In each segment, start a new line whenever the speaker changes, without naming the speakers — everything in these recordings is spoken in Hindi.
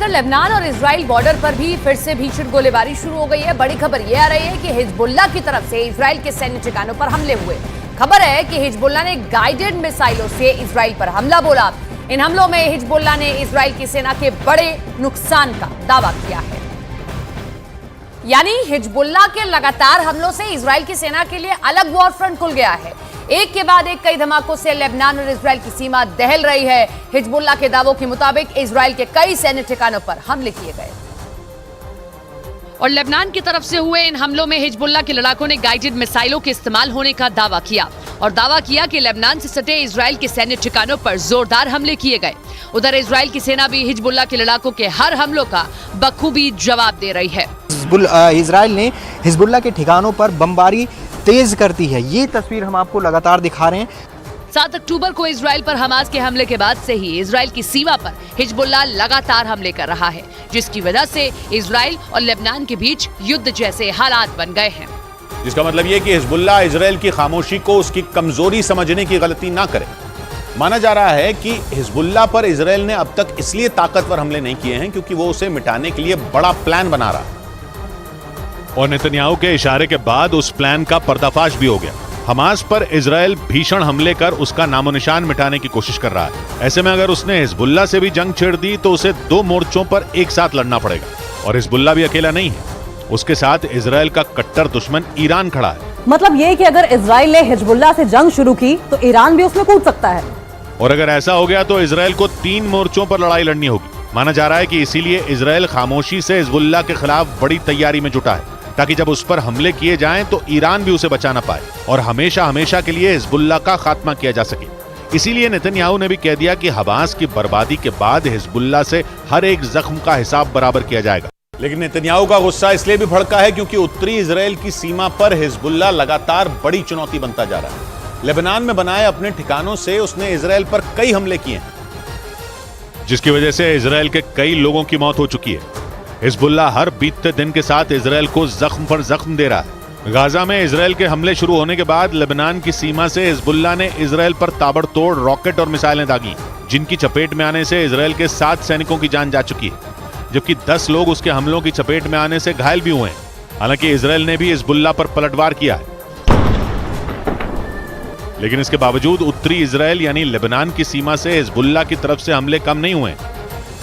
इधर लेबनान और इजराइल बॉर्डर पर भी फिर से भीषण गोलीबारी शुरू हो गई है। बड़ी खबर यह आ रही है कि हिजबुल्लाह की तरफ से इजराइल के सैन्य ठिकानों पर हमले हुए। खबर है कि हिजबुल्लाह ने गाइडेड मिसाइलों से इजराइल पर हमला बोला। इन हमलों में हिजबुल्लाह ने इजराइल की सेना के बड़े नुकसान का दावा किया है। यानी हिजबुल्लाह के लगातार हमलों से इजराइल की सेना के लिए अलग वॉर फ्रंट खुल गया है। एक के बाद एक कई धमाकों से लेबनान और इजराइल की सीमा दहल रही है। हिजबुल्लाह के दावों के मुताबिक इजराइल के कई सैन्य ठिकानों पर हमले किए गए और लेबनान की तरफ से हुए इन हमलों में हिजबुल्लाह के लड़ाकों ने गाइडेड मिसाइलों के इस्तेमाल होने का दावा किया और दावा किया कि लेबनान से सटे इजराइल के सैन्य ठिकानों पर जोरदार हमले किए गए। उधर इजराइल की सेना भी हिजबुल्लाह के लड़ाकों के हर हमलों का बखूबी जवाब दे रही है।
इजराइल ने हिजबुल्लाह के ठिकानों पर बमबारी तेज करती है। ये तस्वीर हम आपको लगातार दिखा रहे हैं।
7 अक्टूबर को इजराइल पर हमास के हमले के बाद से ही इजराइल की सीमा पर हिजबुल्लाह लगातार हमले कर रहा है, जिसकी वजह से इजराइल और लेबनान के बीच युद्ध जैसे हालात बन गए हैं।
जिसका मतलब यह कि हिजबुल्लाह इजराइल की खामोशी को उसकी कमजोरी समझने की गलती ना करे। माना जा रहा है कि हिजबुल्लाह पर इजराइल ने अब तक इसलिए ताकतवर हमले नहीं किए हैं क्योंकि वो उसे मिटाने के लिए बड़ा प्लान बना रहा है
और नेतन्याहू के इशारे के बाद उस प्लान का पर्दाफाश भी हो गया। हमास पर इजराइल भीषण हमले कर उसका नामो निशान मिटाने की कोशिश कर रहा है। ऐसे में अगर उसने हिजबुल्लाह से भी जंग छेड़ दी तो उसे 2 मोर्चों पर एक साथ लड़ना पड़ेगा और हिजबुल्लाह भी अकेला नहीं है, उसके साथ इजराइल का कट्टर दुश्मन ईरान खड़ा है।
मतलब ये कि अगर इजराइल ने हिजबुल्लाह से जंग शुरू की तो ईरान भी उसमें कूद सकता है
और अगर ऐसा हो गया तो इजराइल को 3 मोर्चों पर लड़ाई लड़नी होगी। माना जा रहा है कि इसीलिए इजराइल खामोशी से हिजबुल्लाह के खिलाफ बड़ी तैयारी में जुटा है ताकि जब उस पर हमले किए जाएं तो ईरान भी उसे बचा ना पाए और हमेशा हमेशा के लिए हिजबुल्लाह का खात्मा किया जा सके। इसीलिए नेतन्याहू ने भी कह दिया कि हमास की बर्बादी के बाद हिजबुल्लाह से हर एक जख्म का हिसाब बराबर किया जाएगा।
लेकिन नेतन्याहू का गुस्सा इसलिए भी भड़का है क्योंकि उत्तरी इजराइल की सीमा पर हिजबुल्लाह लगातार बड़ी चुनौती बनता जा रहा है। लेबनान में बनाए अपने ठिकानों से उसने इजराइल पर कई हमले किए हैं,
जिसकी वजह से इजराइल के कई लोगों की मौत हो चुकी है। हिजबुल्लाह हर बीतते दिन के साथ इजराइल को जख्म पर जख्म दे रहा है। गाजा में इजराइल के हमले शुरू होने के बाद लेबनान की सीमा से हिजबुल्लाह ने इजराइल पर ताबड़तोड़ रॉकेट और मिसाइलें दागी, जिनकी चपेट में आने से इजराइल के 7 सैनिकों की जान जा चुकी है, जबकि 10 लोग उसके हमलों की चपेट में आने से घायल भी हुए हैं। हालांकि इजराइल ने भी हिजबुल्लाह पर पलटवार किया है, लेकिन इसके बावजूद उत्तरी इजराइल यानी लेबनान की सीमा से हिजबुल्लाह की तरफ से हमले कम नहीं हुए।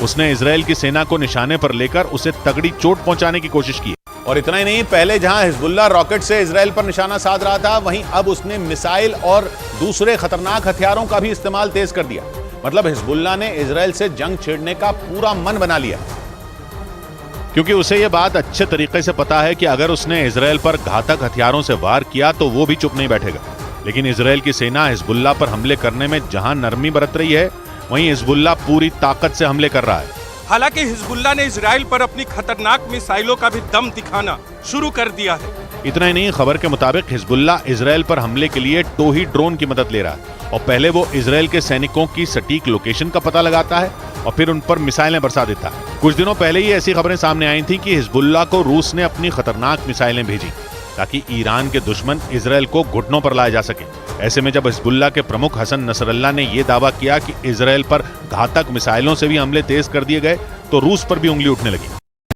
उसने इजराइल की सेना को निशाने पर लेकर उसे तगड़ी चोट पहुंचाने की कोशिश की।
और इतना ही नहीं, पहले जहां हिजबुल्लाह रॉकेट से इजराइल पर निशाना साध रहा था, वहीं अब उसने मिसाइल और दूसरे खतरनाक हथियारों का भी इस्तेमाल तेज कर दिया। मतलब हिजबुल्लाह ने इजराइल से जंग छेड़ने का पूरा मन बना लिया,
क्योंकि उसे यह बात अच्छे तरीके से पता है कि अगर उसने इजराइल पर घातक हथियारों से वार किया तो वो भी चुप नहीं बैठेगा। लेकिन इजराइल की सेना हिजबुल्लाह पर हमले करने में जहां नरमी बरत रही है, वहीं हिजबुल्लाह पूरी ताकत से हमले कर रहा है।
हालांकि हिजबुल्लाह ने इजराइल पर अपनी खतरनाक मिसाइलों का भी दम दिखाना शुरू कर दिया है।
इतना ही नहीं, खबर के मुताबिक हिजबुल्लाह इजराइल पर हमले के लिए टोही ड्रोन की मदद ले रहा है और पहले वो इजराइल के सैनिकों की सटीक लोकेशन का पता लगाता है और फिर उन पर मिसाइलें बरसा देता है। कुछ दिनों पहले ही ऐसी खबरें सामने आई थी कि हिजबुल्लाह को रूस ने अपनी खतरनाक मिसाइलें भेजी ताकि ईरान के दुश्मन इजराइल को घुटनों पर लाया जा सके। ऐसे में जब हिजबुल्लाह के प्रमुख हसन नसरल्लाह ने यह दावा किया कि इजराइल पर घातक मिसाइलों से भी हमले तेज कर दिए गए तो रूस पर भी उंगली उठने लगी।